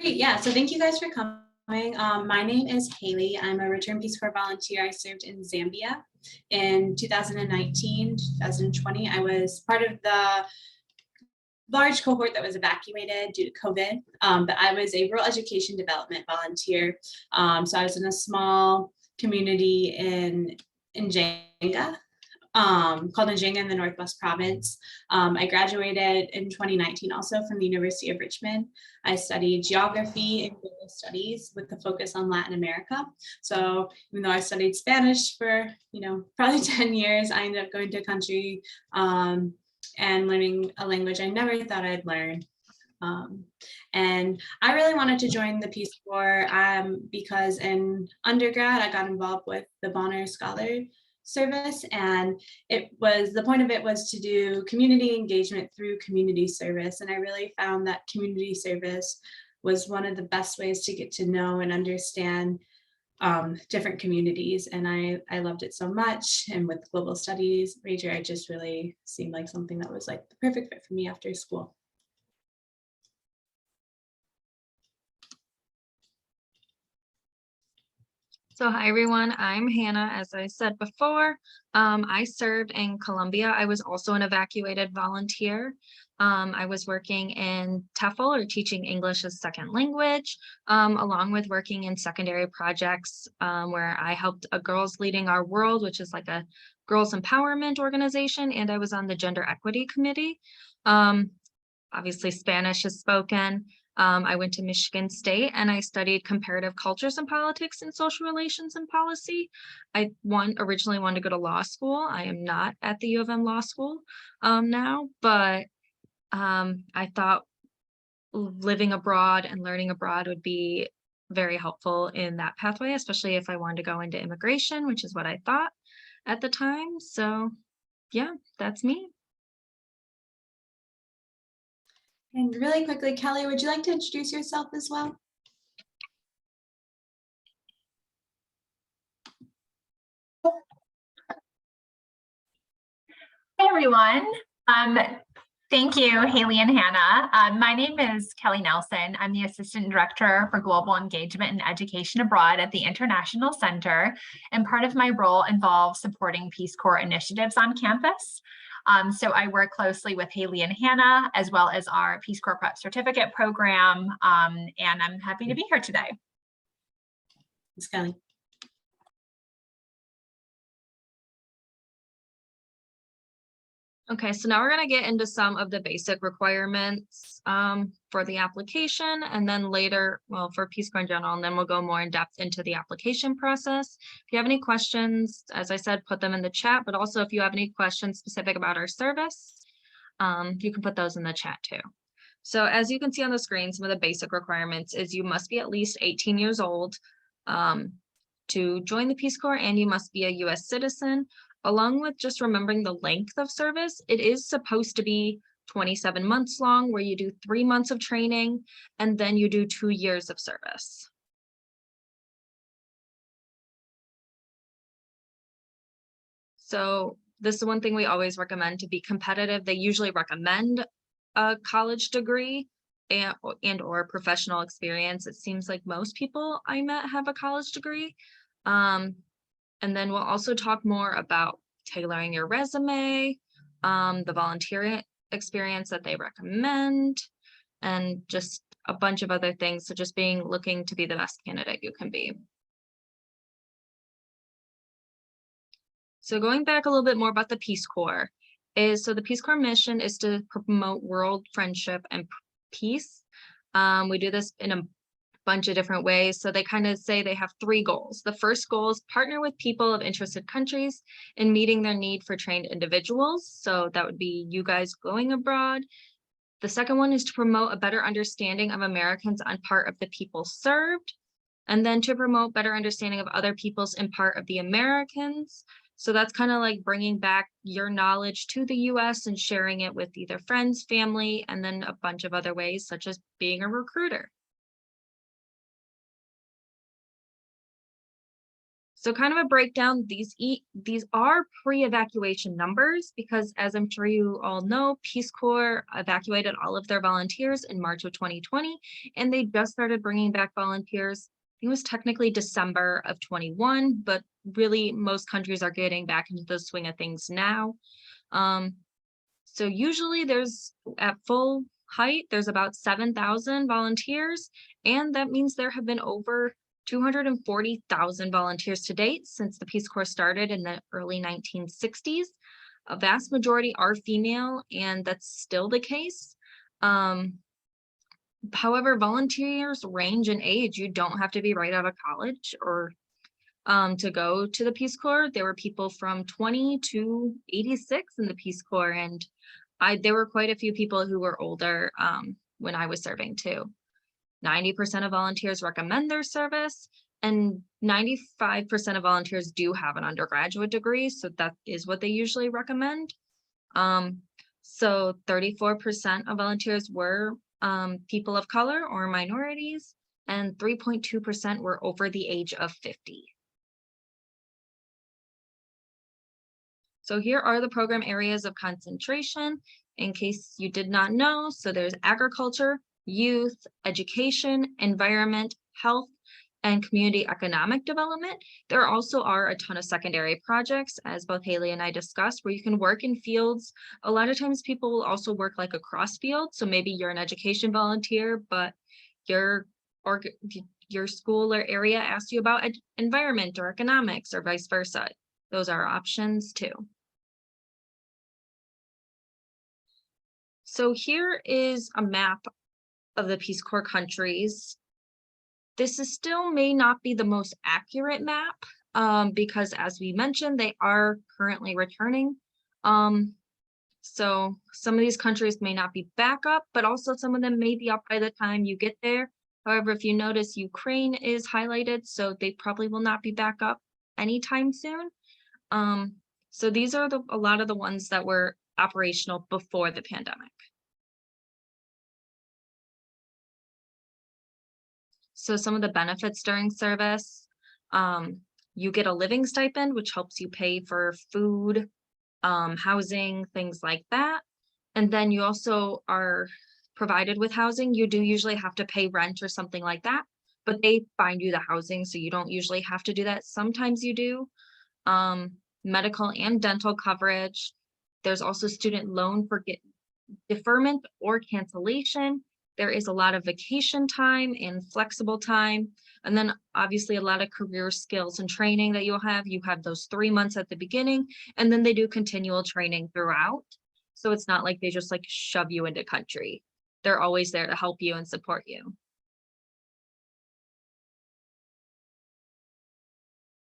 Great, yeah, so thank you guys for coming. My name is Haley. I'm a Return Peace Corps volunteer. I served in Zambia in 2019, 2020. I was part of the large cohort that was evacuated due to COVID, but I was a rural education development volunteer. So I was in a small community in Jenga, called Njinga in the Northwest Province. I graduated in 2019 also from the University of Richmond. I studied geography and global studies with a focus on Latin America. So even though I studied Spanish for, probably 10 years, I ended up going to a country and learning a language I never thought I'd learn. And I really wanted to join the Peace Corps because in undergrad, I got involved with the Bonner Scholar Service, and the point of it was to do community engagement through community service. And I really found that community service was one of the best ways to get to know and understand different communities. And I loved it so much. And with global studies major, it just really seemed like something that was like the perfect fit for me after school. So hi everyone, I'm Hannah. As I said before, I served in Colombia. I was also an evacuated volunteer. I was working in TEFL, or teaching English as second language, along with working in secondary projects where I helped a Girls Leading Our World, which is like a girls empowerment organization, and I was on the Gender Equity Committee. Obviously Spanish is spoken. I went to Michigan State and I studied comparative cultures and politics and social relations and policy. I originally wanted to go to law school. I am not at the U of M Law School now, but I thought living abroad and learning abroad would be very helpful in that pathway, especially if I wanted to go into immigration, which is what I thought at the time. So yeah, that's me. And really quickly, Kelly, would you like to introduce yourself as well? Hi, everyone. Thank you, Haley and Hannah. My name is Kelly Nelson. I'm the Assistant Director for Global Engagement and Education Abroad at the International Center, and part of my role involves supporting Peace Corps initiatives on campus. So I work closely with Haley and Hannah, as well as our Peace Corps Prep Certificate program, and I'm happy to be here today. Thanks, Kelly. Okay, so now we're going to get into some of the basic requirements for the application, and then later, well, for Peace Corps in general, and then we'll go more in depth into the application process. If you have any questions, as I said, put them in the chat, but also if you have any questions specific about our service, you can put those in the chat too. So as you can see on the screen, some of the basic requirements is you must be at least 18 years old to join the Peace Corps, and you must be a US citizen. Along with just remembering the length of service, it is supposed to be 27 months long, where you do 3 months of training and then you do 2 years of service. So this is one thing we always recommend to be competitive. They usually recommend a college degree and or professional experience. It seems like most people I met have a college degree. And then we'll also talk more about tailoring your resume, the volunteer experience that they recommend, and just a bunch of other things. So just looking to be the best candidate you can be. So going back a little bit more about the Peace Corps so the Peace Corps mission is to promote world friendship and peace. We do this in a bunch of different ways. So they kind of say they have 3 goals. The first goal is partner with people of interested countries in meeting their need for trained individuals. So that would be you guys going abroad. The second one is to promote a better understanding of Americans on part of the people served, and then to promote better understanding of other peoples in part of the Americans. So that's kind of like bringing back your knowledge to the US and sharing it with either friends, family, and then a bunch of other ways, such as being a recruiter. So kind of a breakdown, these are pre-evacuation numbers because as I'm sure you all know, Peace Corps evacuated all of their volunteers in March of 2020, and they just started bringing back volunteers. It was technically December of 21, but really most countries are getting back into the swing of things now. So usually there's at full height, there's about 7,000 volunteers, and that means there have been over 240,000 volunteers to date since the Peace Corps started in the early 1960s. A vast majority are female, and that's still the case. However, volunteers range in age. You don't have to be right out of college or to go to the Peace Corps. There were people from 20 to 86 in the Peace Corps, and there were quite a few people who were older when I was serving too. 90% of volunteers recommend their service, and 95% of volunteers do have an undergraduate degree, so that is what they usually recommend. So 34% of volunteers were people of color or minorities, and 3.2% were over the age of 50. So here are the program areas of concentration in case you did not know. So there's agriculture, youth, education, environment, health, and community economic development. There also are a ton of secondary projects, as both Haley and I discussed, where you can work in fields. A lot of times people will also work like across fields. So maybe you're an education volunteer, but your school or area asks you about environment or economics or vice versa. Those are options too. So here is a map of the Peace Corps countries. This is still may not be the most accurate map because as we mentioned, they are currently returning. So some of these countries may not be back up, but also some of them may be up by the time you get there. However, if you notice, Ukraine is highlighted, so they probably will not be back up anytime soon. So these are a lot of the ones that were operational before the pandemic. So some of the benefits during service, you get a living stipend, which helps you pay for food, housing, things like that. And then you also are provided with housing. You do usually have to pay rent or something like that, but they find you the housing, so you don't usually have to do that. Sometimes you do. Medical and dental coverage. There's also student loan for deferment or cancellation. There is a lot of vacation time and flexible time. And then obviously a lot of career skills and training that you'll have. You have those 3 months at the beginning, and then they do continual training throughout. So it's not like they just like shove you into country. They're always there to help you and support you.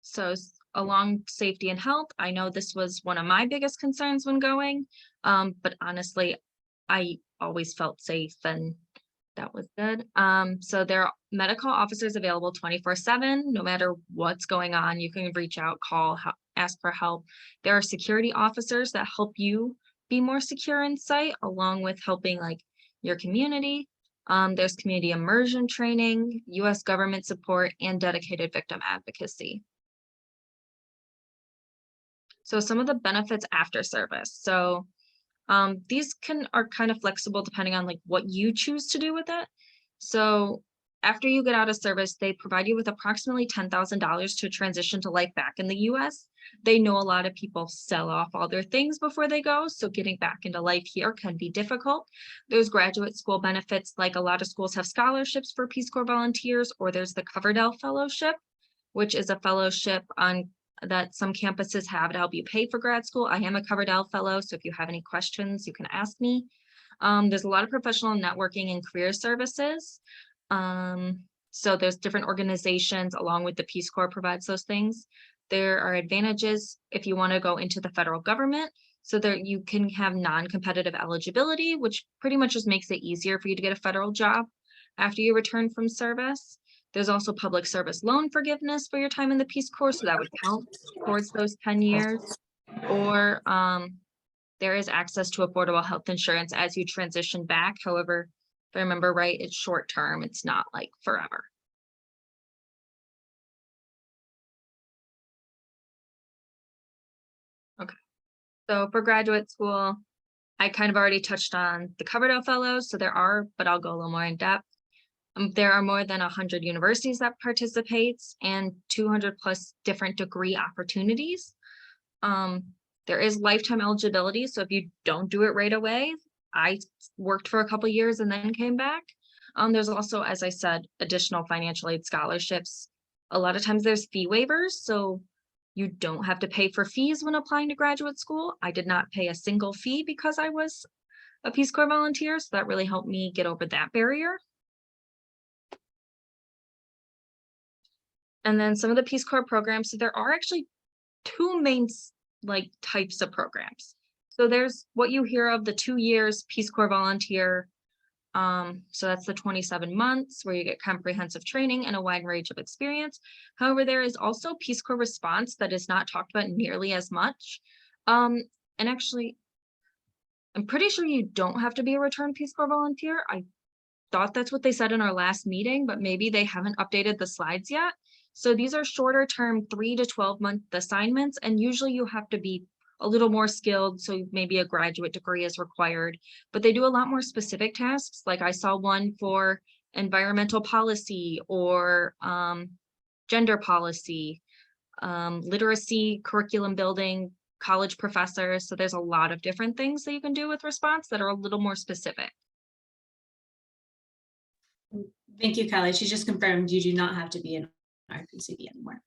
So along safety and health, I know this was one of my biggest concerns when going, but honestly, I always felt safe and that was good. So there are medical officers available 24/7, no matter what's going on. You can reach out, call, ask for help. There are security officers that help you be more secure in site, along with helping like your community. There's community immersion training, US government support, and dedicated victim advocacy. So some of the benefits after service. So these are kind of flexible depending on like what you choose to do with it. So after you get out of service, they provide you with approximately $10,000 to transition to life back in the US. They know a lot of people sell off all their things before they go, so getting back into life here can be difficult. There's graduate school benefits, like a lot of schools have scholarships for Peace Corps volunteers, or there's the Coverdell Fellowship, which is a fellowship that some campuses have to help you pay for grad school. I am a Coverdell Fellow, so if you have any questions, you can ask me. There's a lot of professional networking and career services. So there's different organizations along with the Peace Corps provides those things. There are advantages if you want to go into the federal government, so that you can have non-competitive eligibility, which pretty much just makes it easier for you to get a federal job after you return from service. There's also public service loan forgiveness for your time in the Peace Corps, so that would count towards those 10 years. Or there is access to affordable health insurance as you transition back. However, if I remember right, it's short term, it's not like forever. So for graduate school, I kind of already touched on the Coverdell Fellows, so there are, but I'll go a little more in depth. There are more than 100 universities that participates and 200 plus different degree opportunities. There is lifetime eligibility, so if you don't do it right away, I worked for a couple years and then came back. There's also, as I said, additional financial aid scholarships. A lot of times there's fee waivers, so you don't have to pay for fees when applying to graduate school. I did not pay a single fee because I was a Peace Corps volunteer, so that really helped me get over that barrier. And then some of the Peace Corps programs, so there are actually two main types of programs. So there's what you hear of, the 2 years Peace Corps volunteer. So that's the 27 months where you get comprehensive training and a wide range of experience. However, there is also Peace Corps response that is not talked about nearly as much. And actually, I'm pretty sure you don't have to be a returned Peace Corps volunteer. I thought that's what they said in our last meeting, but maybe they haven't updated the slides yet. So these are shorter term 3 to 12 month assignments, and usually you have to be a little more skilled, so maybe a graduate degree is required, but they do a lot more specific tasks. Like I saw one for environmental policy or gender policy, literacy, curriculum building, college professors. So there's a lot of different things that you can do with response that are a little more specific. Thank you, Kelly. She just confirmed you do not have to be an RPCV anymore.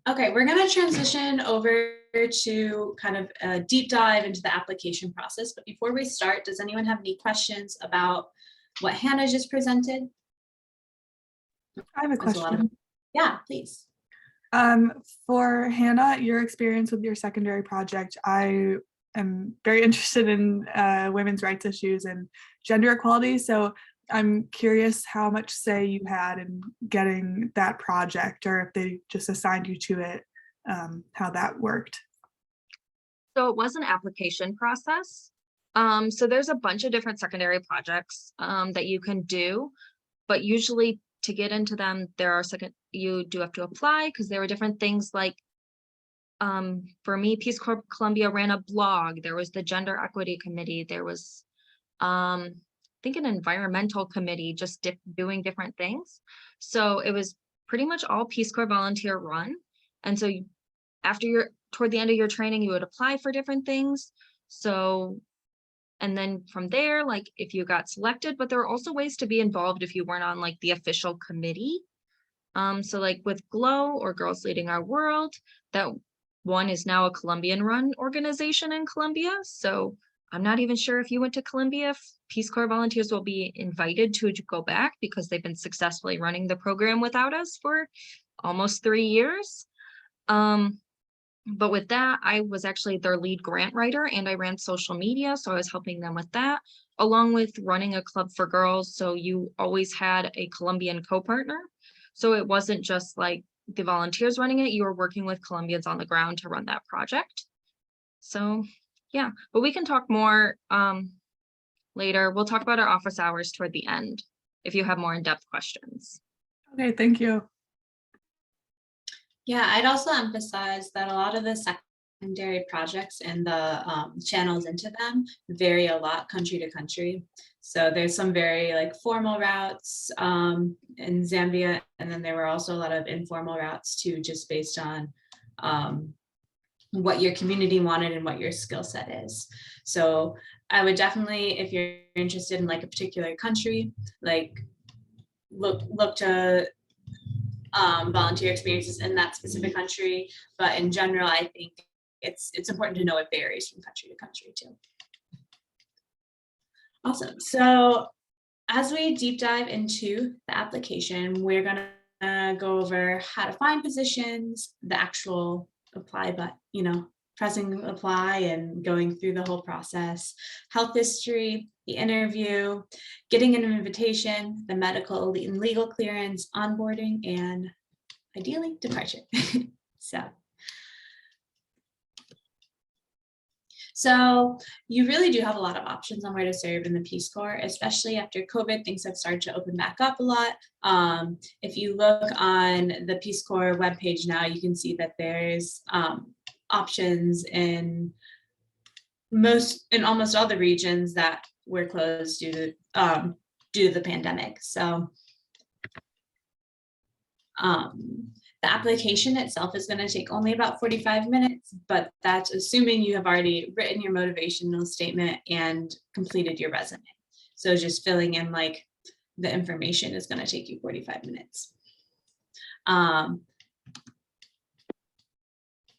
Okay, we're going to transition over to kind of a deep dive into the application process. But before we start, does anyone have any questions about what Hannah just presented? I have a question. Yeah, please. For Hannah, your experience with your secondary project, I am very interested in women's rights issues and gender equality. So I'm curious how much say you had in getting that project, or if they just assigned you to it, how that worked. So it was an application process. So there's a bunch of different secondary projects that you can do, but usually to get into them, you do have to apply, because there were different things like, for me, Peace Corps Columbia ran a blog. There was the Gender Equity Committee. There was, I think, an environmental committee just doing different things. So it was pretty much all Peace Corps volunteer run. And so toward the end of your training, you would apply for different things. So, and then from there, like if you got selected, but there are also ways to be involved if you weren't on like the official committee. So like with GLOW, or Girls Leading Our World, that one is now a Columbian run organization in Columbia. So I'm not even sure if you went to Columbia, if Peace Corps volunteers will be invited to go back, because they've been successfully running the program without us for almost 3 years. But with that, I was actually their lead grant writer, and I ran social media. So I was helping them with that, along with running a club for girls. So you always had a Colombian co-partner. So it wasn't just like the volunteers running it, you were working with Colombians on the ground to run that project. So yeah, but we can talk more later. We'll talk about our office hours toward the end if you have more in-depth questions. Okay, thank you. Yeah, I'd also emphasize that a lot of the secondary projects and the channels into them vary a lot country to country. So there's some very like formal routes in Zambia, and then there were also a lot of informal routes too, just based on what your community wanted and what your skill set is. So I would definitely, if you're interested in like a particular country, like look to volunteer experiences in that specific country. But in general, I think it's important to know it varies from country to country too. Awesome. So as we deep dive into the application, we're gonna go over how to find positions, the actual apply, but pressing apply and going through the whole process, health history, the interview, getting an invitation, the medical and legal clearance, onboarding, and ideally departure. So you really do have a lot of options on where to serve in the Peace Corps, especially after COVID. Things have started to open back up a lot. If you look on the Peace Corps webpage now, you can see that there's options in almost all the regions that were closed due to the pandemic. So the application itself is going to take only about 45 minutes, but that's assuming you have already written your motivational statement and completed your resume. So just filling in like the information is going to take you 45 minutes.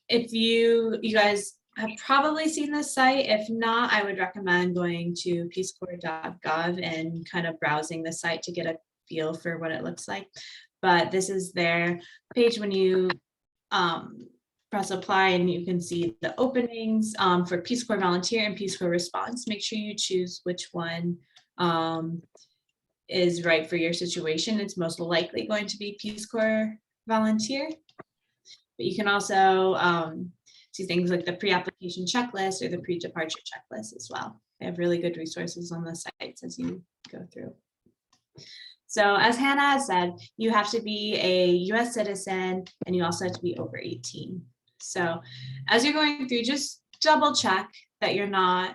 If you guys have probably seen this site. If not, I would recommend going to peacecorps.gov and kind of browsing the site to get a feel for what it looks like. But this is their page when you press apply, and you can see the openings for Peace Corps Volunteer and Peace Corps Response. Make sure you choose which one is right for your situation. It's most likely going to be Peace Corps Volunteer. But you can also see things like the pre-application checklist or the pre-departure checklist as well. They have really good resources on the sites as you go through. So as Hannah has said, you have to be a US citizen and you also have to be over 18. So as you're going through, just double check that you're not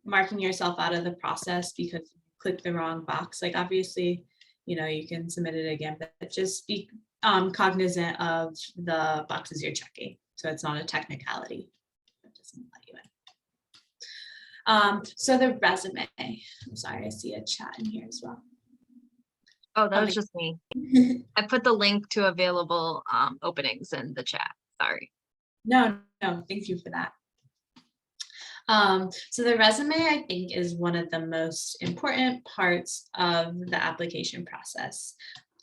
marking yourself out of the process because you clicked the wrong box. Like obviously, you know, you can submit it again, but just be cognizant of the boxes you're checking. So it's not a technicality. It doesn't let you in. So the resume, I'm sorry, I see a chat in here as well. Oh, that was just me. I put the link to available openings in the chat. Sorry. No, thank you for that. So the resume, I think, is one of the most important parts of the application process.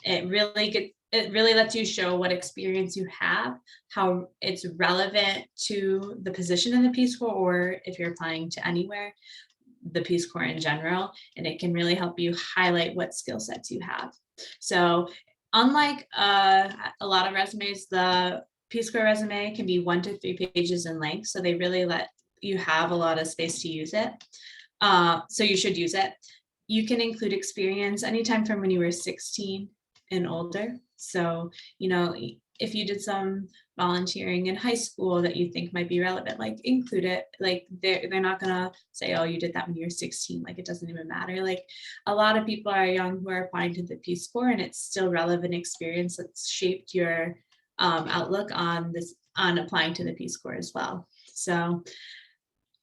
It really lets you show what experience you have, how it's relevant to the position in the Peace Corps, or if you're applying to anywhere, the Peace Corps in general, and it can really help you highlight what skill sets you have. So unlike a lot of resumes, the Peace Corps resume can be 1 to 3 pages in length, so they really let you have a lot of space to use it. So you should use it. You can include experience anytime from when you were 16 and older. So, you know, if you did some volunteering in high school that you think might be relevant, like include it. Like they're not gonna say, oh, you did that when you were 16. Like it doesn't even matter. Like a lot of people are young who are applying to the Peace Corps, and it's still relevant experience that's shaped your outlook on applying to the Peace Corps as well. So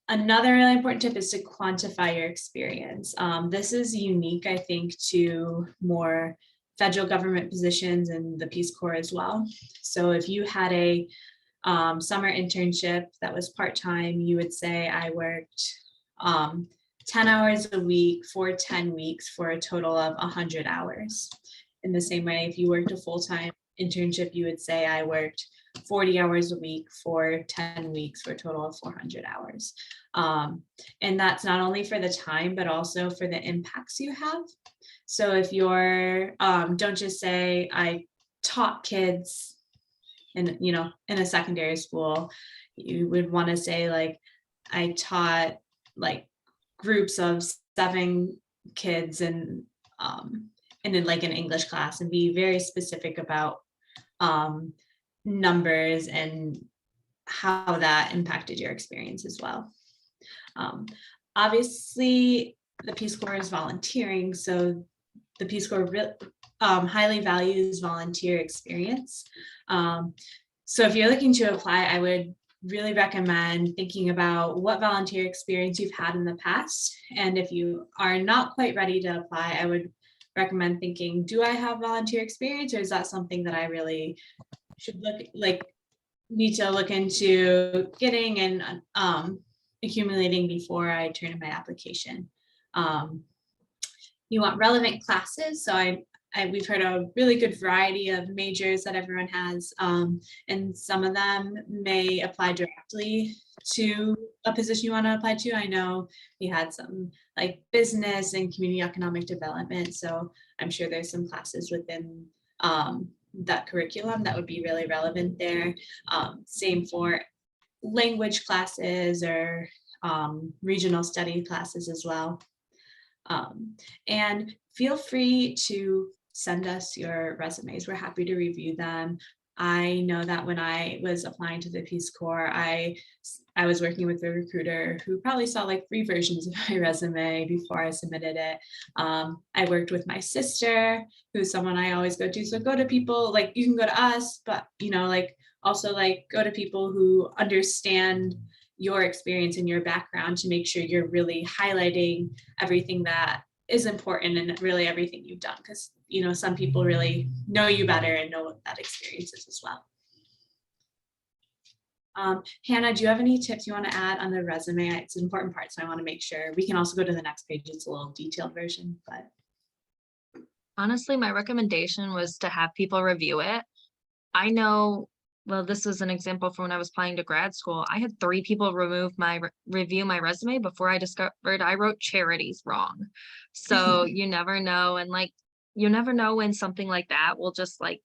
another really important tip is to quantify your experience. This is unique, I think, to more federal government positions and the Peace Corps as well. So if you had a summer internship that was part-time, you would say I worked 10 hours a week for 10 weeks for a total of 100 hours. In the same way, if you worked a full-time internship, you would say I worked 40 hours a week for 10 weeks for a total of 400 hours. And that's not only for the time, but also for the impacts you have. So if you're, don't just say I taught kids in a secondary school, you would want to say like I taught like groups of 7 kids and in like an English class, and be very specific about numbers and how that impacted your experience as well. Obviously, the Peace Corps is volunteering, so the Peace Corps highly values volunteer experience. So if you're looking to apply, I would really recommend thinking about what volunteer experience you've had in the past. And if you are not quite ready to apply, I would recommend thinking, do I have volunteer experience, or is that something that I really should need to look into getting and accumulating before I turn in my application. You want relevant classes. So we've heard a really good variety of majors that everyone has, and some of them may apply directly to a position you want to apply to. I know we had some like business and community economic development, so I'm sure there's some classes within that curriculum that would be really relevant there. Same for language classes or regional study classes as well. And feel free to send us your resumes. We're happy to review them. I know that when I was applying to the Peace Corps, I was working with a recruiter who probably saw like 3 versions of my resume before I submitted it. I worked with my sister, who's someone I always go to. So go to people, like you can go to us, but like also like go to people who understand your experience and your background to make sure you're really highlighting everything that is important and really everything you've done, because some people really know you better and know what that experience is as well. Hannah, do you have any tips you want to add on the resume? It's an important part, so I want to make sure. We can also go to the next page. It's a little detailed version, but Honestly, my recommendation was to have people review it. I know, well, this was an example from when I was applying to grad school. I had 3 people review my resume before I discovered I wrote charities wrong. So you never know. And like, you never know when something like that will just like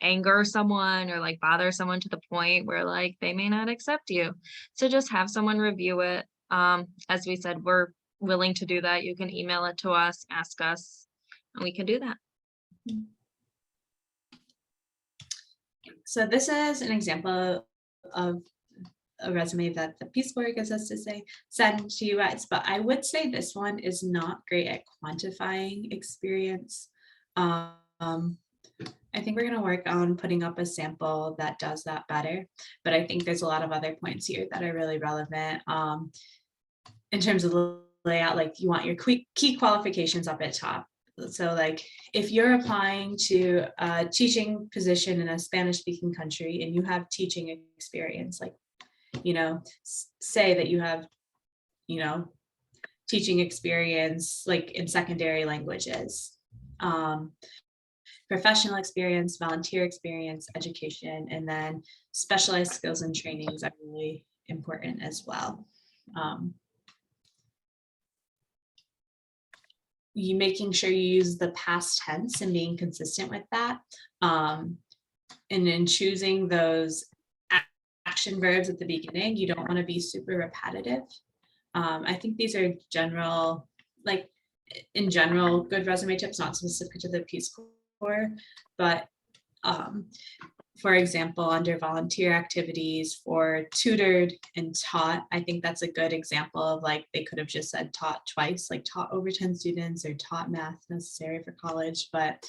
anger someone or like bother someone to the point where like they may not accept you. So just have someone review it. As we said, we're willing to do that. You can email it to us, ask us, and we can do that. So this is an example of a resume that the Peace Corps gives us to send to you guys, but I would say this one is not great at quantifying experience. I think we're going to work on putting up a sample that does that better, but I think there's a lot of other points here that are really relevant. In terms of the layout, like you want your key qualifications up at top. So like if you're applying to a teaching position in a Spanish speaking country and you have teaching experience, like, say that you have, teaching experience like in secondary languages, professional experience, volunteer experience, education, and then specialized skills and trainings are really important as well. You making sure you use the past tense and being consistent with that. And in choosing those action verbs at the beginning, you don't want to be super repetitive. I think these are general, like in general, good resume tips, not specific to the Peace Corps, but for example, under volunteer activities for tutored and taught, I think that's a good example of like, they could have just said taught twice, like taught over 10 students or taught math necessary for college, but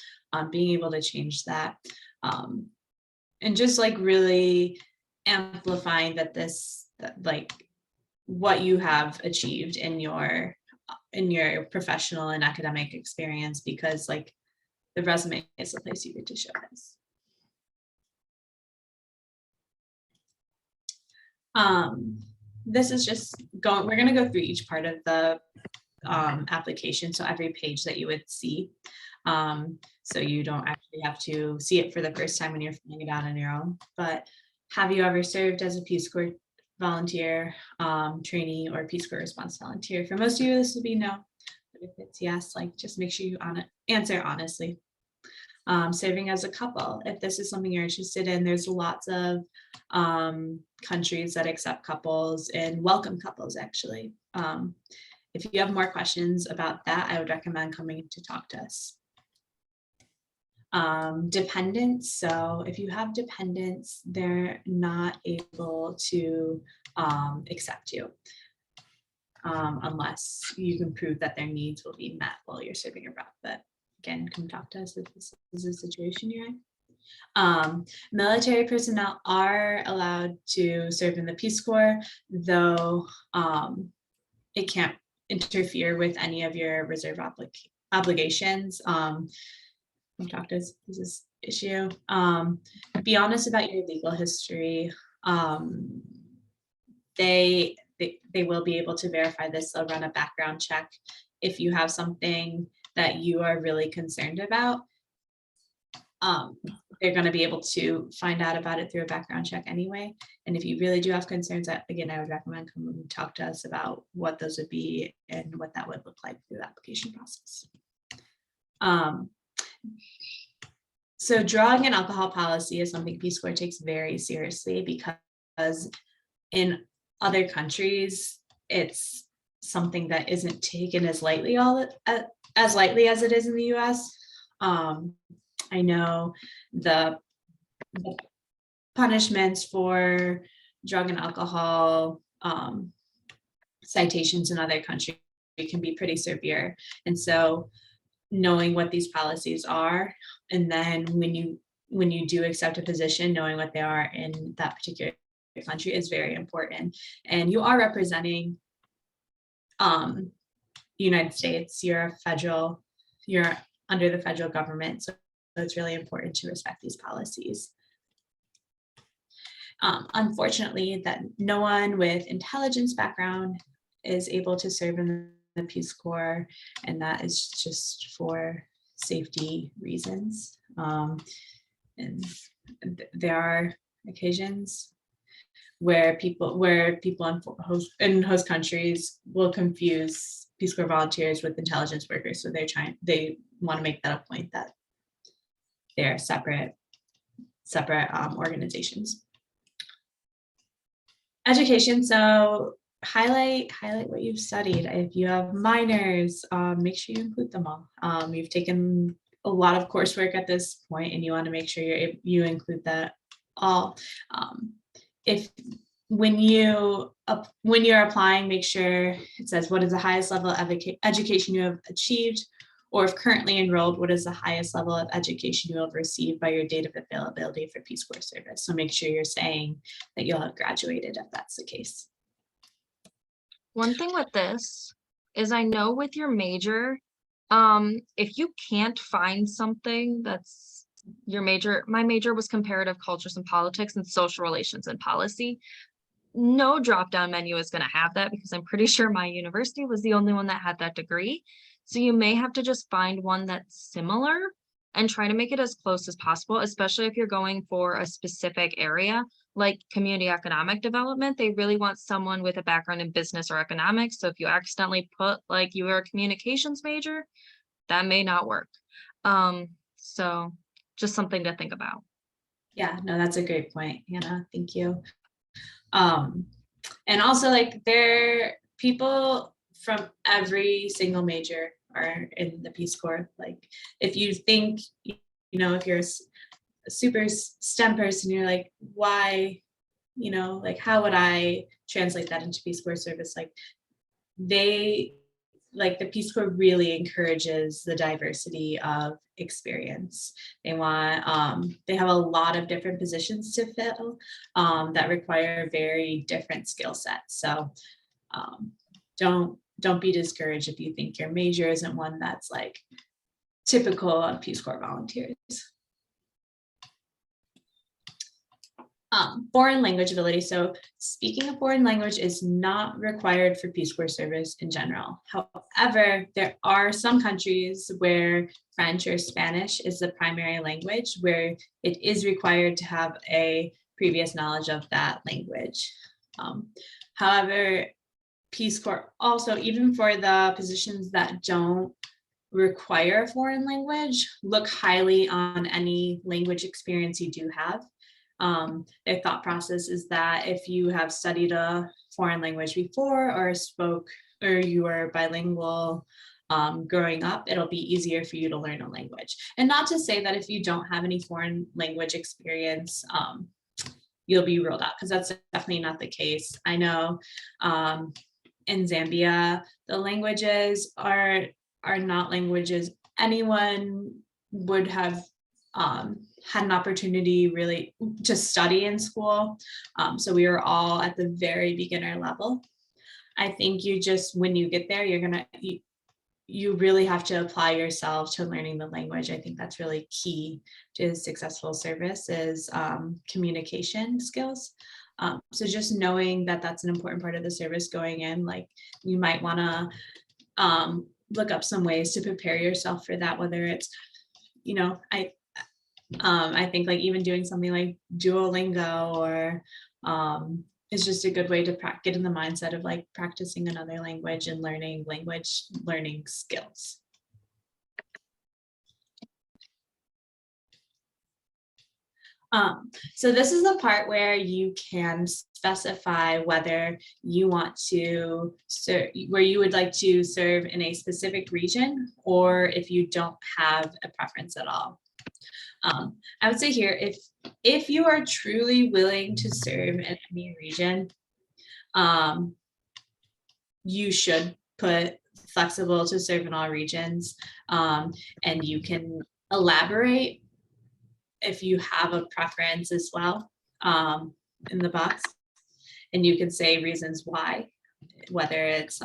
being able to change that. And just like really amplifying that like what you have achieved in your professional and academic experience, because like the resume is the place you get to show this. This is just we're going to go through each part of the application. So every page that you would see. So you don't actually have to see it for the first time when you're filling it out on your own. But have you ever served as a Peace Corps volunteer, trainee, or Peace Corps response volunteer? For most of you, this would be no. But if it's yes, like just make sure you answer honestly. Serving as a couple, if this is something you're interested in, there's lots of countries that accept couples and welcome couples actually. If you have more questions about that, I would recommend coming to talk to us. Dependents, so if you have dependents, they're not able to accept you unless you can prove that their needs will be met while you're serving abroad. But again, come talk to us if this is a situation you're in. Military personnel are allowed to serve in the Peace Corps, though it can't interfere with any of your reserve obligations. Talk to us this issue. Be honest about your legal history. They will be able to verify this. They'll run a background check. If you have something that you are really concerned about, they're going to be able to find out about it through a background check anyway. And if you really do have concerns, again, I would recommend coming and talk to us about what those would be and what that would look like through the application process. So drug and alcohol policy is something Peace Corps takes very seriously because in other countries, it's something that isn't taken as lightly as lightly as it is in the US. I know the punishments for drug and alcohol citations in other countries can be pretty severe. And so knowing what these policies are, and then when you do accept a position, knowing what they are in that particular country is very important. And you are representing the United States, you're under the federal government. So it's really important to respect these policies. Unfortunately, that no one with intelligence background is able to serve in the Peace Corps, and that is just for safety reasons. And there are occasions where people in host countries will confuse Peace Corps volunteers with intelligence workers. So they want to make that a point that they're separate organizations. Education. So highlight what you've studied. If you have minors, make sure you include them all. You've taken a lot of coursework at this point, and you want to make sure you include that all. When you're applying, make sure it says what is the highest level of education you have achieved, or if currently enrolled, what is the highest level of education you will have received by your date of availability for Peace Corps service. So make sure you're saying that you'll have graduated if that's the case. One thing with this is I know with your major, if you can't find something that's your major, my major was comparative cultures and politics and social relations and policy. No drop-down menu is going to have that because I'm pretty sure my university was the only one that had that degree. So you may have to just find one that's similar and try to make it as close as possible, especially if you're going for a specific area like community economic development. They really want someone with a background in business or economics. So if you accidentally put like you were a communications major, that may not work. So just something to think about. Yeah, no, that's a great point, Hannah. Thank you. And also, like, people from every single major are in the Peace Corps. Like, if you think, if you're a super STEM person, you're like, why, like, how would I translate that into Peace Corps service? Like, the Peace Corps really encourages the diversity of experience. They have a lot of different positions to fill that require very different skill sets. So don't be discouraged if you think your major isn't one that's like typical of Peace Corps volunteers. Foreign language ability. So speaking a foreign language is not required for Peace Corps service in general. However, there are some countries where French or Spanish is the primary language, where it is required to have a previous knowledge of that language. However, Peace Corps also, even for the positions that don't require a foreign language, look highly on any language experience you do have. Their thought process is that if you have studied a foreign language before or you are bilingual growing up, it'll be easier for you to learn a language. And not to say that if you don't have any foreign language experience, you'll be ruled out, because that's definitely not the case. I know in Zambia, the languages are not languages anyone would have had an opportunity really to study in school. So we were all at the very beginner level. I think when you get there, you really have to apply yourself to learning the language. I think that's really key to successful service is communication skills. So just knowing that that's an important part of the service going in, like you might want to look up some ways to prepare yourself for that, whether it's, I think like even doing something like Duolingo or is just a good way to get in the mindset of like practicing another language and learning skills. So this is the part where you can specify whether you want to serve, where you would like to serve in a specific region, or if you don't have a preference at all. I would say here, if you are truly willing to serve in any region, you should put flexible to serve in all regions, and you can elaborate if you have a preference as well, in the box, and you can say reasons why, whether it's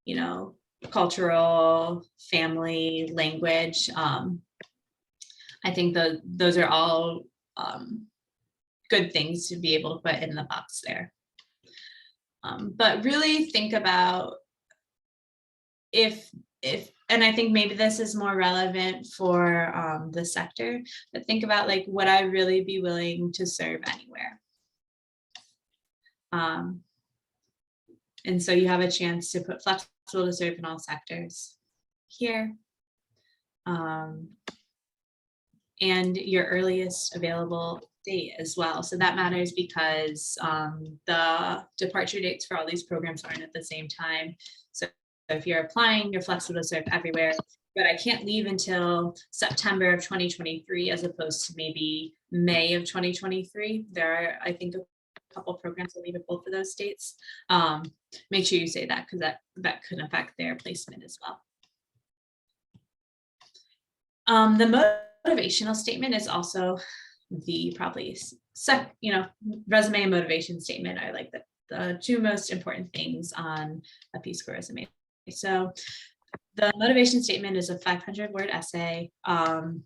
you know, cultural, family, language. I think those are all good things to be able to put in the box there. But really think about if, and I think maybe this is more relevant for the sector, but think about like, would I really be willing to serve anywhere? And so you have a chance to put flexible to serve in all sectors here. And your earliest available date as well. So that matters because the departure dates for all these programs aren't at the same time. So if you're applying, you're flexible to serve everywhere, but I can't leave until September of 2023, as opposed to maybe May of 2023. There are, I think, a couple programs that leave at both of those dates. Make sure you say that, because that could affect their placement as well. The motivational statement is also the probably resume and motivation statement are like the two most important things on a Peace Corps resume. So the motivation statement is a 500-word essay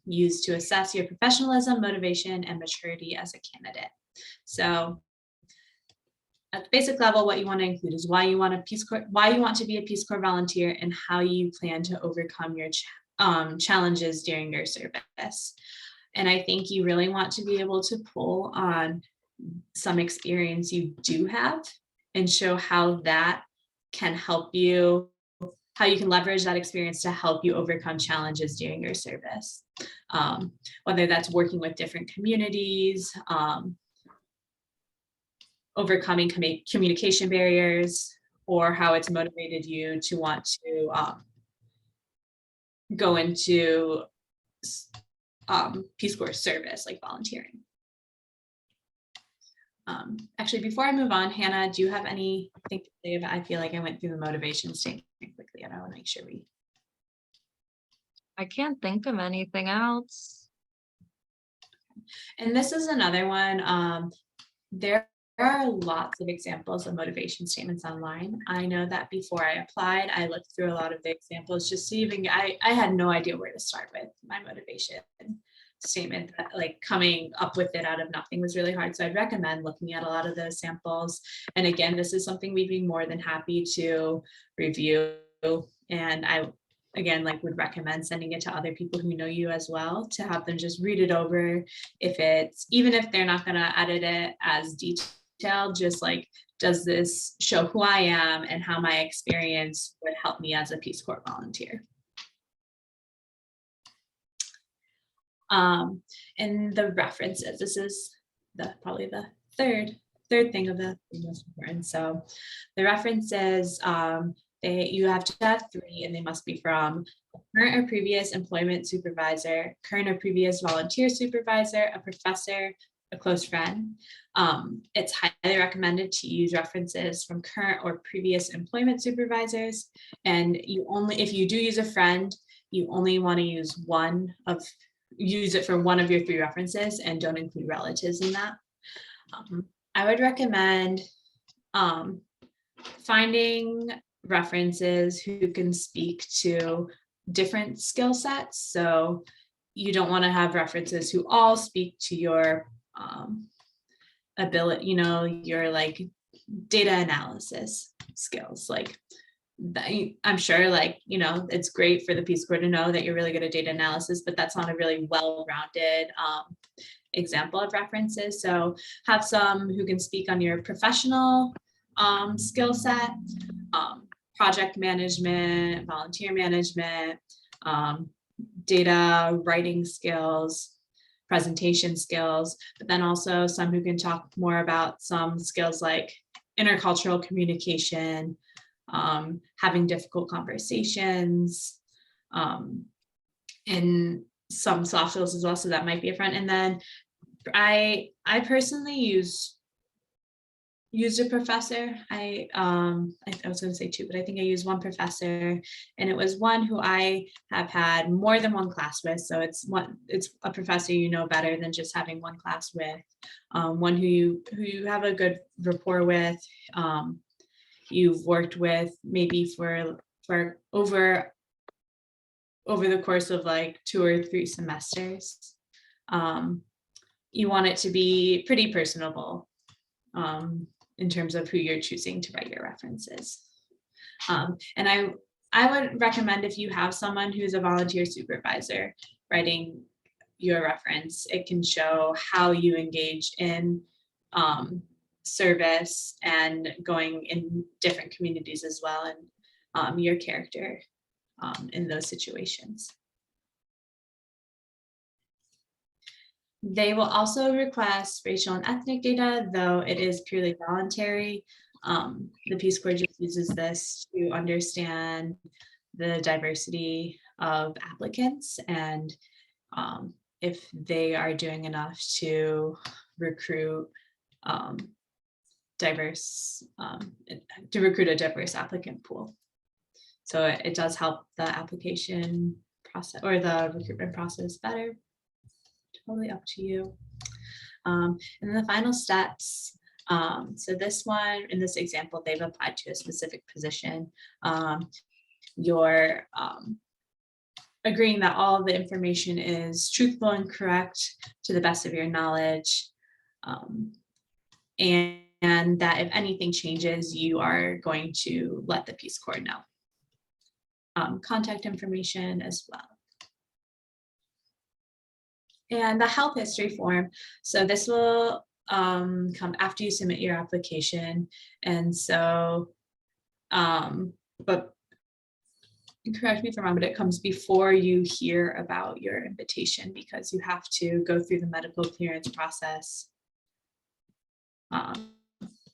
used to assess your professionalism, motivation, and maturity as a candidate. So at the basic level, what you want to include is why you want to be a Peace Corps volunteer, and how you plan to overcome your challenges during your service. And I think you really want to be able to pull on some experience you do have and show how that can help you, how you can leverage that experience to help you overcome challenges during your service. Whether that's working with different communities, overcoming communication barriers, or how it's motivated you to want to go into Peace Corps service, like volunteering. Actually, before I move on, Hannah, do you have anything to say about, I feel like I went through the motivation statement quickly, and I want to make sure I can't think of anything else. And this is another one. There are lots of examples of motivation statements online. I know that before I applied, I looked through a lot of the examples just to even, I had no idea where to start with my motivation statement. Like coming up with it out of nothing was really hard. So I'd recommend looking at a lot of those samples. And again, this is something we'd be more than happy to review. And I, again, like would recommend sending it to other people who know you as well, to have them just read it over. If it's, even if they're not going to edit it as detailed, just like, does this show who I am and how my experience would help me as a Peace Corps volunteer? And the references, this is probably the third thing of the most important. So the references, you have to have 3, and they must be from a current or previous employment supervisor, current or previous volunteer supervisor, a professor, a close friend. It's highly recommended to use references from current or previous employment supervisors. And if you do use a friend, you only want to use it for one of your 3 references, and don't include relatives in that. I would recommend finding references who can speak to different skill sets. So you don't want to have references who all speak to your ability, your like data analysis skills. Like I'm sure, like, it's great for the Peace Corps to know that you're really good at data analysis, but that's not a really well-rounded example of references. So have some who can speak on your professional skill set, project management, volunteer management, data writing skills, presentation skills, but then also some who can talk more about some skills like intercultural communication, having difficult conversations, and some soft skills as well. So that might be a front. And then I personally used a professor. I was going to say two, but I think I used one professor, and it was one who I have had more than one class with. So it's a professor you know better than just having one class with, one who you have a good rapport with, you've worked with maybe for over the course of like 2 or 3 semesters. You want it to be pretty personable in terms of who you're choosing to write your references. And I would recommend, if you have someone who's a volunteer supervisor writing your reference, it can show how you engage in service and going in different communities as well, and your character in those situations. They will also request racial and ethnic data, though it is purely voluntary. The Peace Corps just uses this to understand the diversity of applicants and if they are doing enough to recruit a diverse applicant pool. So it does help the application process or the recruitment process better. Totally up to you. And then the final steps. So this one, in this example, they've applied to a specific position. You're agreeing that all of the information is truthful and correct to the best of your knowledge. And that if anything changes, you are going to let the Peace Corps know. Contact information as well. And the health history form. So this will come after you submit your application. And so, but correct me if I'm wrong, but it comes before you hear about your invitation, because you have to go through the medical clearance process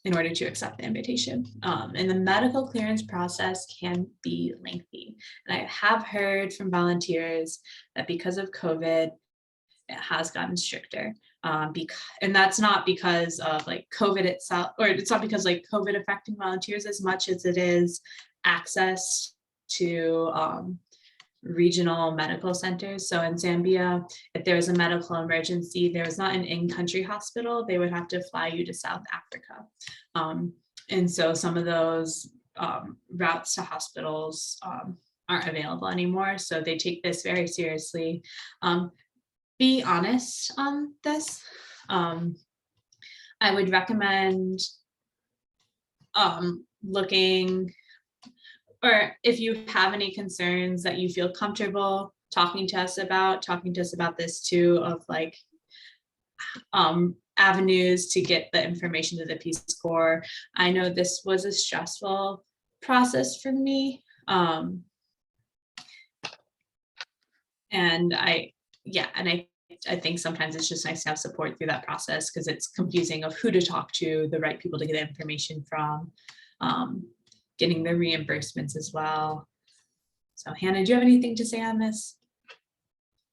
in order to accept the invitation. And the medical clearance process can be lengthy. And I have heard from volunteers that because of COVID, it has gotten stricter. And that's not because of like COVID itself, or it's not because like COVID affecting volunteers as much as it is access to regional medical centers. So in Zambia, if there was a medical emergency, there was not an in-country hospital, they would have to fly you to South Africa. And so some of those routes to hospitals aren't available anymore. So they take this very seriously. Be honest on this. I would recommend looking, or if you have any concerns that you feel comfortable talking to us about this too, of like avenues to get the information to the Peace Corps. I know this was a stressful process for me. And I think sometimes it's just nice to have support through that process, because it's confusing of who to talk to, the right people to get information from, getting the reimbursements as well. So Hannah, do you have anything to say on this?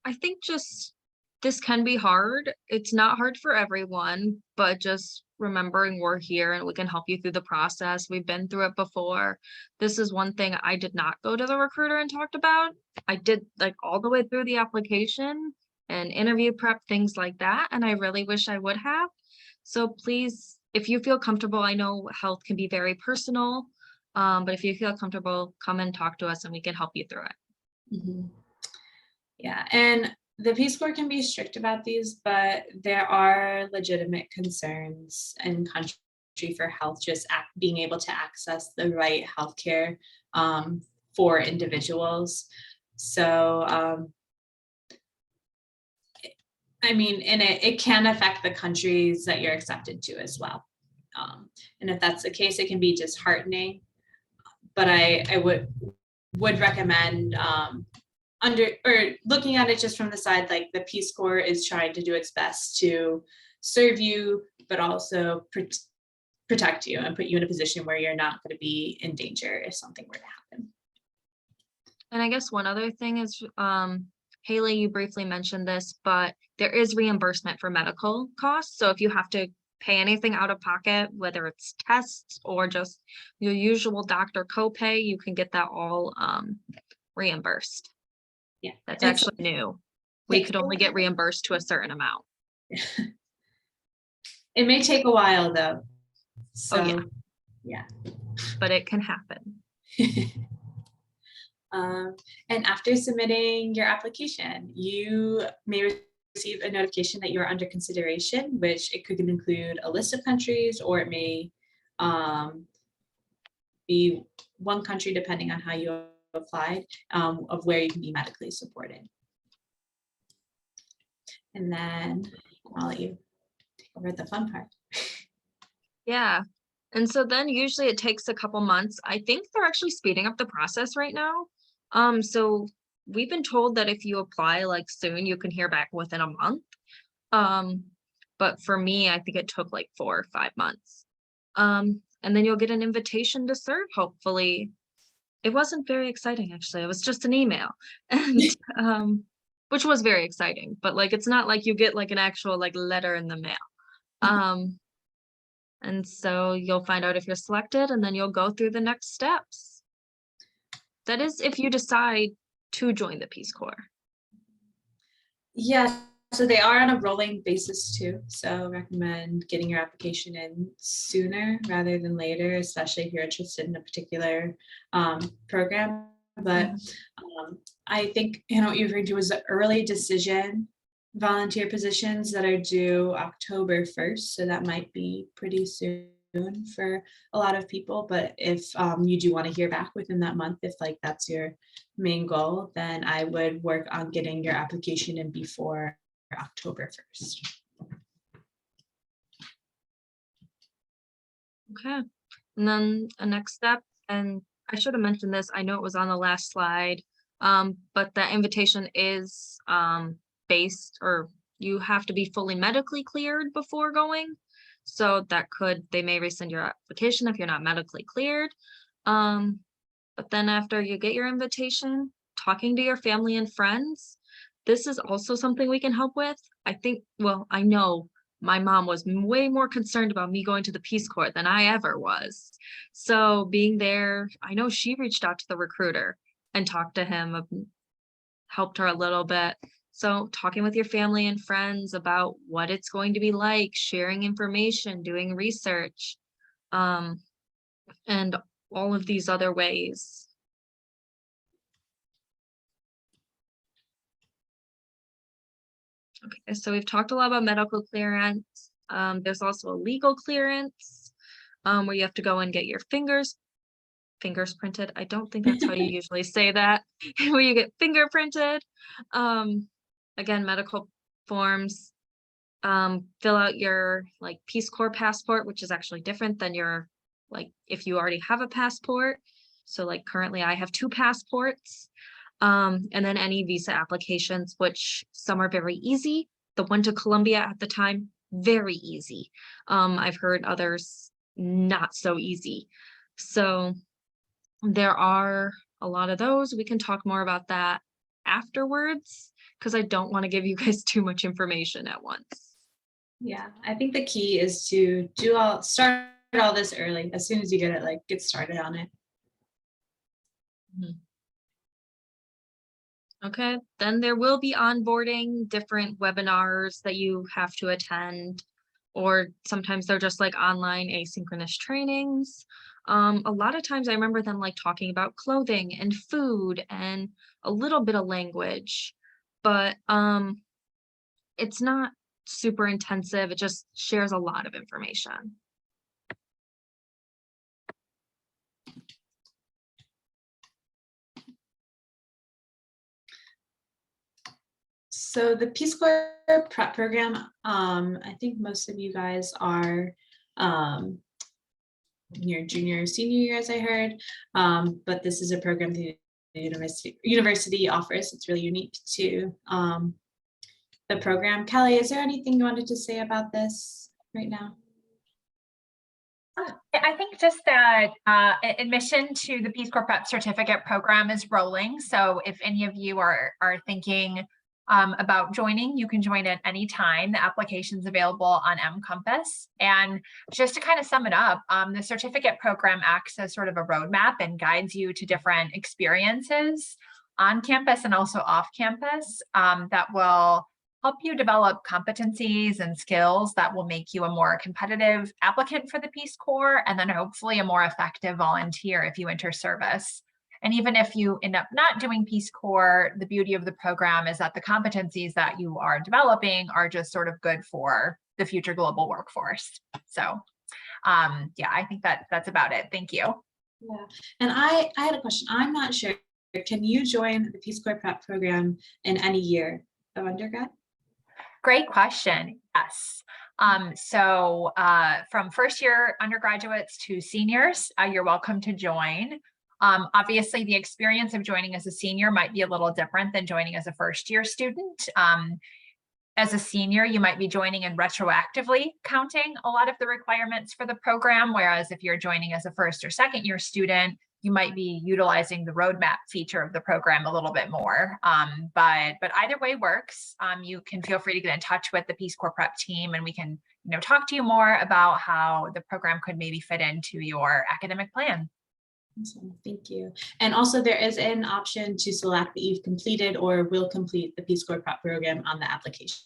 I think just this can be hard. It's not hard for everyone, but just remembering we're here and we can help you through the process. We've been through it before. This is one thing I did not go to the recruiter and talked about. I did like all the way through the application and interview prep, things like that. And I really wish I would have. So please, if you feel comfortable, I know health can be very personal, but if you feel comfortable, come and talk to us and we can help you through it. Mm-hmm. Yeah, and the Peace Corps can be strict about these, but there are legitimate concerns in country for health, just being able to access the right healthcare for individuals. So, I mean, and it can affect the countries that you're accepted to as well. And if that's the case, it can be disheartening. But I would recommend looking at it just from the side, like the Peace Corps is trying to do its best to serve you, but also protect you and put you in a position where you're not going to be in danger if something were to happen. And I guess one other thing is, Haley, you briefly mentioned this, but there is reimbursement for medical costs. So if you have to pay anything out of pocket, whether it's tests or just your usual doctor copay, you can get that all reimbursed. Yeah, That's It's- actually new. We could only get reimbursed to a certain amount. It may take a while though. So, Oh, yeah. But it can happen. And after submitting your application, you may receive a notification that you are under consideration, which it could include a list of countries, or it may be one country depending on how you applied, of where you can be medically supported. And then I'll let you take over the fun part. Yeah. And so then usually it takes a couple months. I think they're actually speeding up the process right now. So we've been told that if you apply like soon, you can hear back within a month. But for me, I think it took like 4 or 5 months. And then you'll get an invitation to serve, hopefully. It wasn't very exciting, actually. It was just an email. And which was very exciting, but like it's not like you get like an actual like letter in the mail. And so you'll find out if you're selected, and then you'll go through the next steps. That is if you decide to join the Peace Corps. Yeah, so they are on a rolling basis too. So recommend getting your application in sooner rather than later, especially if you're interested in a particular program. But I think, what you're referring to is the early decision volunteer positions that are due October 1st. So that might be pretty soon for a lot of people. But if you do want to hear back within that month, if like that's your main goal, then I would work on getting your application in before October 1st. Okay. And then the next step, and I should have mentioned this, I know it was on the last slide, but that invitation is based, or you have to be fully medically cleared before going. So that they may rescind your application if you're not medically cleared. But then after you get your invitation, talking to your family and friends, this is also something we can help with. I know my mom was way more concerned about me going to the Peace Corps than I ever was. So being there, I know she reached out to the recruiter and talked to him, helped her a little bit. So talking with your family and friends about what it's going to be like, sharing information, doing research, and all of these other ways. Okay, so we've talked a lot about medical clearance. There's also a legal clearance, where you have to go and get your fingers printed. I don't think that's how you usually say that, where you get fingerprinted. Again, medical forms, fill out your like Peace Corps passport, which is actually different than your, like if you already have a passport. So like currently I have 2 passports. And then any visa applications, which some are very easy. The one to Colombia at the time, very easy. I've heard others not so easy. So there are a lot of those. We can talk more about that afterwards, because I don't want to give you guys too much information at once. Yeah, I think the key is to start all this early. As soon as you get it, like get started on it. Okay, then there will be onboarding, different webinars that you have to attend, or sometimes they're just like online asynchronous trainings. A lot of times I remember them like talking about clothing and food and a little bit of language, but it's not super intensive. It just shares a lot of information. So the Peace Corps prep program, I think most of you guys are your junior or senior years, I heard, but this is a program that university offers. It's really unique to the program. Kelly, is there anything you wanted to say about this right now? I think just that admission to the Peace Corps Prep Certificate Program is rolling. So if any of you are thinking about joining, you can join at any time. The application is available on mCompass. And just to kind of sum it up, the certificate program acts as sort of a roadmap and guides you to different experiences on campus and also off campus that will help you develop competencies and skills that will make you a more competitive applicant for the Peace Corps, and then hopefully a more effective volunteer if you enter service. And even if you end up not doing Peace Corps, the beauty of the program is that the competencies that you are developing are just sort of good for the future global workforce. So yeah, I think that's about it. Thank you. Yeah, and I had a question. I'm not sure. Can you join the Peace Corps Prep program in any year of undergrad? Great question. Yes. So from first year undergraduates to seniors, you're welcome to join. Obviously, the experience of joining as a senior might be a little different than joining as a first year student. As a senior, you might be joining and retroactively counting a lot of the requirements for the program, whereas if you're joining as a first or second year student, you might be utilizing the roadmap feature of the program a little bit more. But either way works. You can feel free to get in touch with the Peace Corps Prep team, and we can talk to you more about how the program could maybe fit into your academic plan. Awesome. Thank you. And also there is an option to select that you've completed or will complete the Peace Corps Prep program on the application.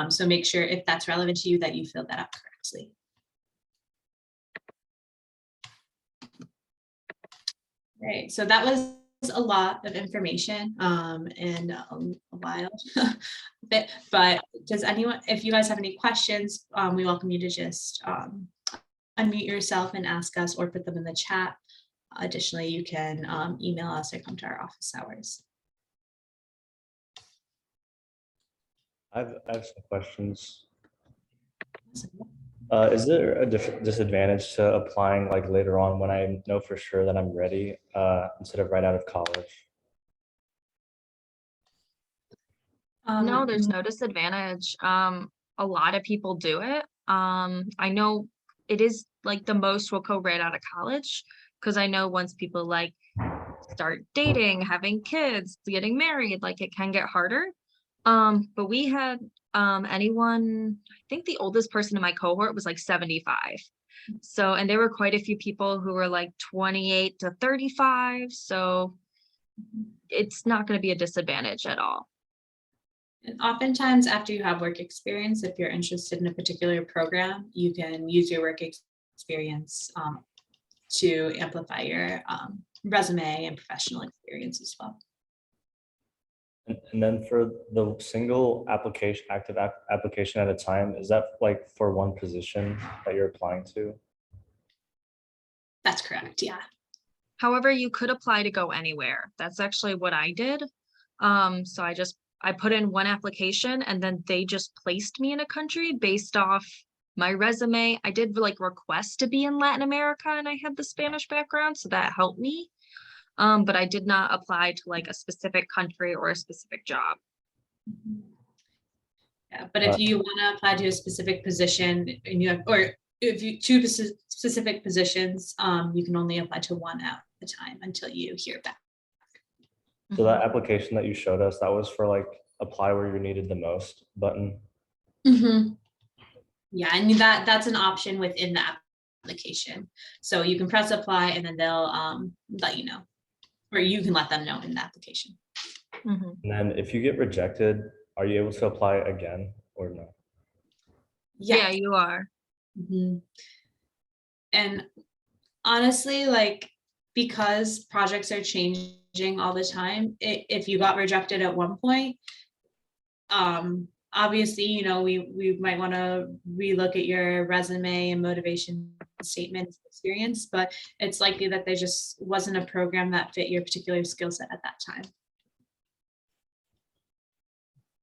So make sure if that's relevant to you that you fill that out correctly. Right, so that was a lot of information and a while bit, but does anyone, if you guys have any questions, we welcome you to just unmute yourself and ask us or put them in the chat. Additionally, you can email us or come to our office hours. I have some questions. Is there a disadvantage to applying like later on when I know for sure that I'm ready instead of right out of college? No, there's no disadvantage. A lot of people do it. I know it is like the most will go right out of college, because I know once people like start dating, having kids, getting married, like it can get harder. But we had anyone, I think the oldest person in my cohort was like 75. So, and there were quite a few people who were like 28 to 35. So it's not going to be a disadvantage at all. And oftentimes after you have work experience, if you're interested in a particular program, you can use your work experience to amplify your resume and professional experience as well. And then for the single application, active application at a time, is that like for one position that you're applying to? That's correct, yeah. However, you could apply to go anywhere. That's actually what I did. So I put in one application and then they just placed me in a country based off my resume. I did like request to be in Latin America and I had the Spanish background, so that helped me. But I did not apply to like a specific country or a specific job. Yeah, but if you want to apply to a specific position and you have, or if you choose specific positions, you can only apply to one at a time until you hear back. So that application that you showed us, that was for like apply where you're needed the most button. Mm-hmm. Yeah, and that's an option within the application. So you can press apply and then they'll let you know, or you can let them know in the application. Mm-hmm. And then if you get rejected, are you able to apply again or no? Yeah, you are. Mm-hmm. And honestly, like, because projects are changing all the time, if you got rejected at one point, obviously, you know, we might want to relook at your resume and motivation statements experience, but it's likely that there just wasn't a program that fit your particular skill set at that time.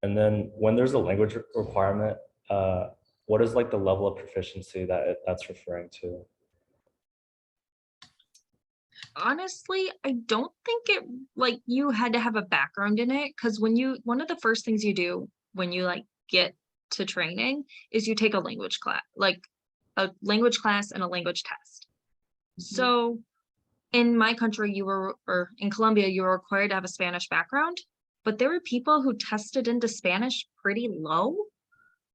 And then when there's a language requirement, what is like the level of proficiency that that's referring to? Honestly, I don't think it like you had to have a background in it because one of the first things you do when you like get to training is you take a language class, like a language class and a language test. So in my country, or in Colombia, you were required to have a Spanish background, but there were people who tested into Spanish pretty low.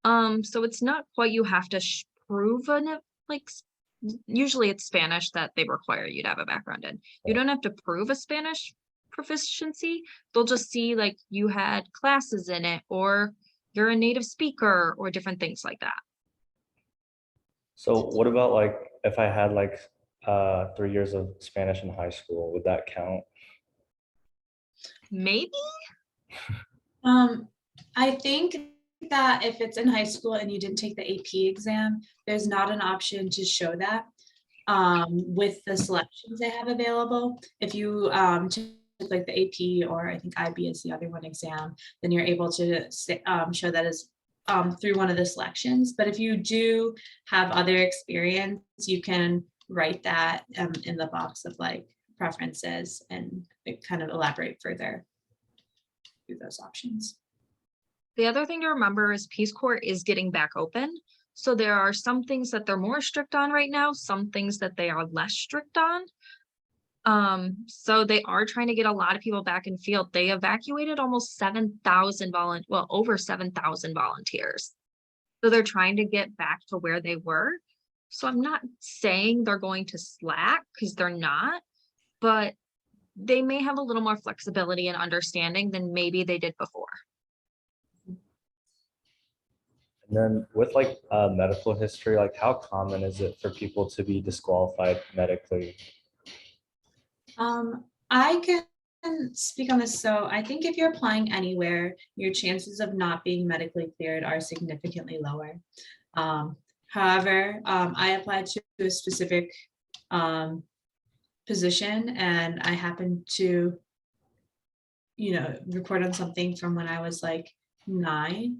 So it's not quite you have to prove like usually it's Spanish that they require you to have a background in. You don't have to prove a Spanish proficiency. They'll just see like you had classes in it or you're a native speaker or different things like that. So what about like if I had like 3 years of Spanish in high school, would that count? Maybe. I think that if it's in high school and you didn't take the AP exam, there's not an option to show that with the selections they have available. If you took like the AP or I think IB is the other one exam, then you're able to show that as through one of the selections. But if you do have other experience, you can write that in the box of like preferences and kind of elaborate further through those options. The other thing to remember is Peace Corps is getting back open. So there are some things that they're more strict on right now, some things that they are less strict on. So they are trying to get a lot of people back in field. They evacuated almost 7,000 over 7,000 volunteers. So they're trying to get back to where they were. So I'm not saying they're going to slack because they're not, but they may have a little more flexibility and understanding than maybe they did before. And then with like medical history, like how common is it for people to be disqualified medically? I can speak on this. So I think if you're applying anywhere, your chances of not being medically cleared are significantly lower. However, I applied to a specific position and I happened to, report on something from when I was like 9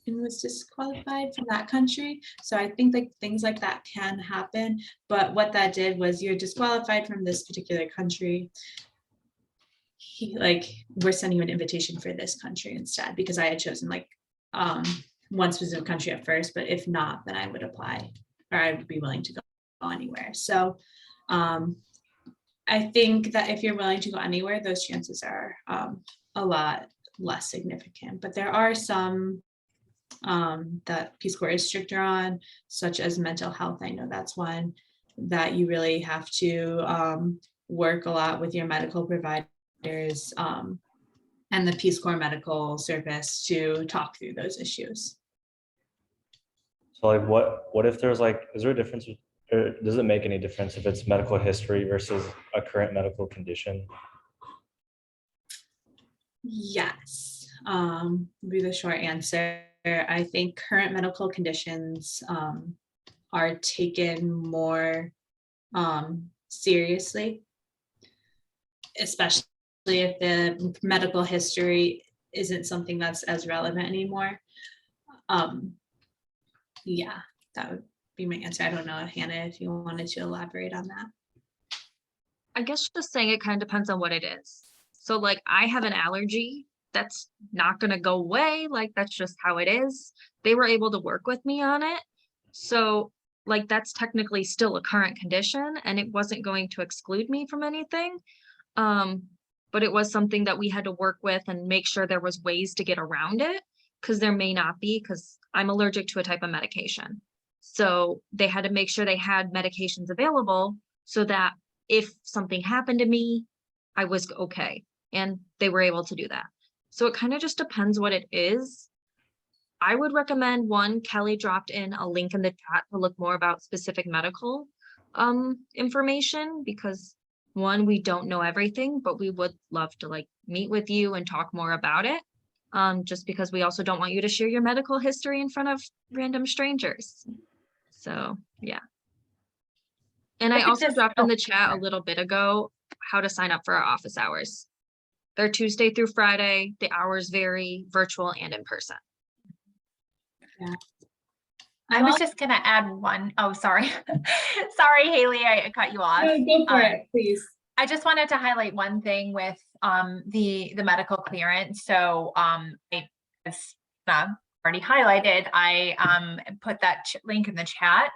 and was disqualified from that country. So I think like things like that can happen. But what that did was you're disqualified from this particular country. We're sending you an invitation for this country instead, because I had chosen like one specific country at first, but if not, then I would apply or I would be willing to go anywhere. So I think that if you're willing to go anywhere, those chances are a lot less significant. But there are some that Peace Corps is stricter on, such as mental health. I know that's one that you really have to work a lot with your medical providers and the Peace Corps Medical Service to talk through those issues. So like what if there's like, is there a difference, or does it make any difference if it's medical history versus a current medical condition? Yes, would be the short answer. I think current medical conditions are taken more seriously, especially if the medical history isn't something that's as relevant anymore. Yeah, that would be my answer. I don't know, Hannah, if you wanted to elaborate on that. I guess just saying it kind of depends on what it is. So like I have an allergy that's not going to go away. Like that's just how it is. They were able to work with me on it. So like that's technically still a current condition and it wasn't going to exclude me from anything. But it was something that we had to work with and make sure there was ways to get around it, because there may not be, because I'm allergic to a type of medication. So they had to make sure they had medications available so that if something happened to me, I was okay. And they were able to do that. So it kind of just depends what it is. I would recommend one, Kelly dropped in a link in the chat to look more about specific medical information, because one, we don't know everything, but we would love to like meet with you and talk more about it. Just because we also don't want you to share your medical history in front of random strangers. So yeah. And I also dropped in the chat a little bit ago how to sign up for our office hours. They're Tuesday through Friday. The hours vary, virtual and in person. Yeah. I was just going to add one. Oh, sorry. Sorry, Haley, I cut you off. No, go for it, please. I just wanted to highlight one thing with the medical clearance. So as already highlighted, I put that link in the chat.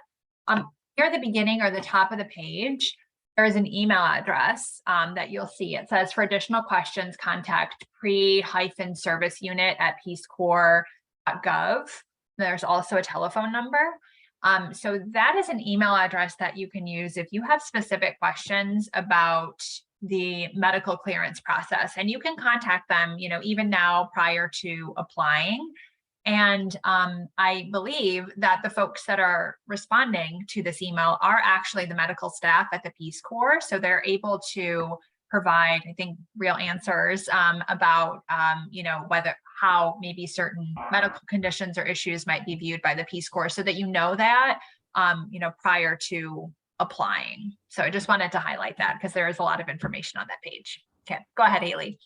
Here at the beginning or the top of the page, there is an email address that you'll see. It says, for additional questions, contact pre-service unit at peacecorps.gov. There's also a telephone number. So that is an email address that you can use if you have specific questions about the medical clearance process, and you can contact them, even now prior to applying. And I believe that the folks that are responding to this email are actually the medical staff at the Peace Corps. So they're able to provide, I think, real answers about, how maybe certain medical conditions or issues might be viewed by the Peace Corps, so that that, prior to applying. So I just wanted to highlight that because there is a lot of information on that page. Okay, go ahead, Haley.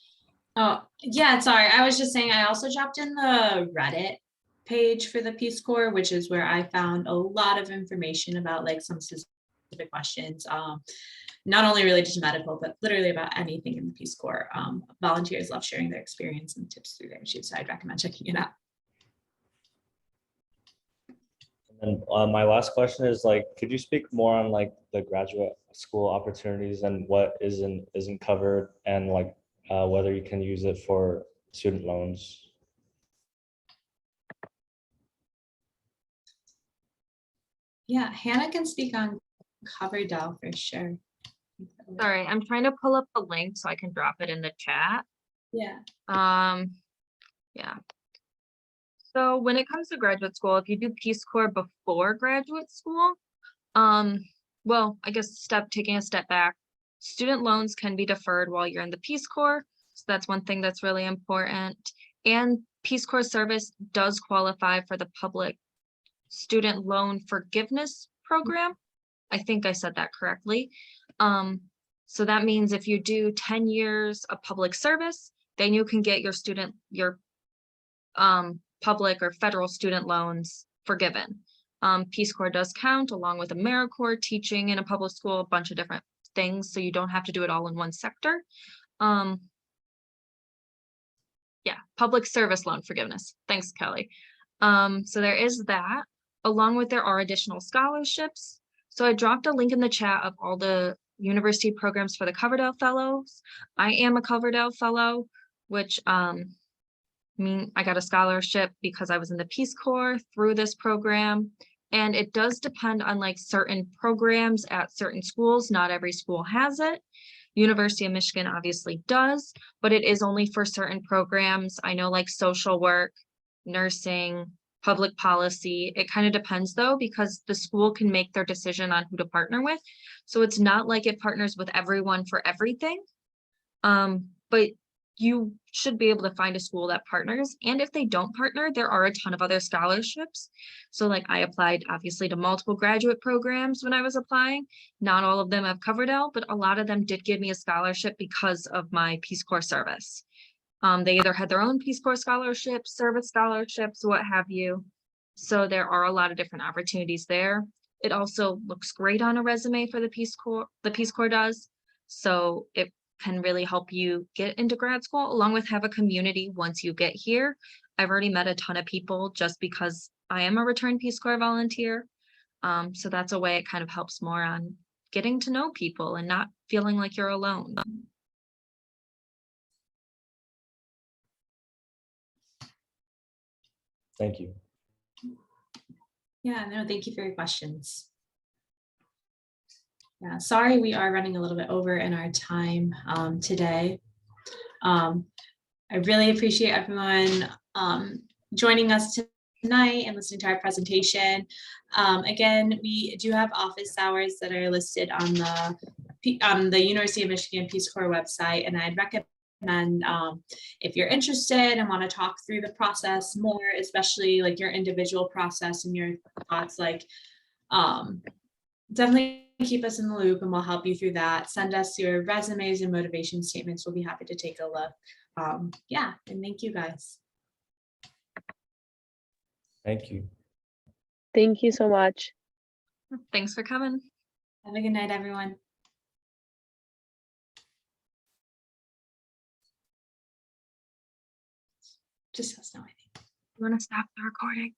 Oh, yeah, sorry. I was just saying, I also dropped in the Reddit page for the Peace Corps, which is where I found a lot of information about like some specific questions, not only related to medical, but literally about anything in the Peace Corps. Volunteers love sharing their experience and tips through there, so I'd recommend checking it out. And my last question is could you speak more on the graduate school opportunities and what isn't covered, and whether you can use it for student loans? Yeah, Hannah can speak on Coverdell for sure. Sorry, I'm trying to pull up the link so I can drop it in the chat. Yeah. Yeah. So when it comes to graduate school, if you do Peace Corps before graduate school, well, I guess taking a step back, student loans can be deferred while you're in the Peace Corps. So that's one thing that's really important. And Peace Corps service does qualify for the public student loan forgiveness program. I think I said that correctly. So that means if you do 10 years of public service, then you can get your public or federal student loans forgiven. Peace Corps does count, along with AmeriCorps, teaching in a public school, a bunch of different things, so you don't have to do it all in one sector. Yeah, public service loan forgiveness. Thanks, Kelly. So there is that. Along with, there are additional scholarships. So I dropped a link in the chat of all the university programs for the Coverdell Fellows. I am a Coverdell Fellow, which I got a scholarship because I was in the Peace Corps through this program. And it does depend on certain programs at certain schools. Not every school has it. University of Michigan obviously does, but it is only for certain programs. I know social work, nursing, public policy. It kind of depends though, because the school can make their decision on who to partner with. So it's not like it partners with everyone for everything. But you should be able to find a school that partners. And if they don't partner, there are a ton of other scholarships. So I applied obviously to multiple graduate programs when I was applying. Not all of them have Coverdell, but a lot of them did give me a scholarship because of my Peace Corps service. They either had their own Peace Corps scholarships, service scholarships, what have you. So there are a lot of different opportunities there. It also looks great on a resume for the Peace Corps. The Peace Corps does. So it can really help you get into grad school, along with have a community once you get here. I've already met a ton of people just because I am a return Peace Corps volunteer. So that's a way it kind of helps more on getting to know people and not feeling like you're alone. Thank you. Yeah, no, thank you for your questions. Yeah, sorry, we are running a little bit over in our time today. I really appreciate everyone joining us tonight and listening to our presentation. Again, we do have office hours that are listed on the University of Michigan Peace Corps website, and I'd recommend if you're interested and want to talk through the process more, especially your individual process and your thoughts, definitely keep us in the loop and we'll help you through that. Send us your resumes and motivation statements. We'll be happy to take a look. Yeah, and thank you guys. Thank you. Thank you so much. Thanks for coming. Have a good night, everyone. Just let us know. I think. You want to stop the recording?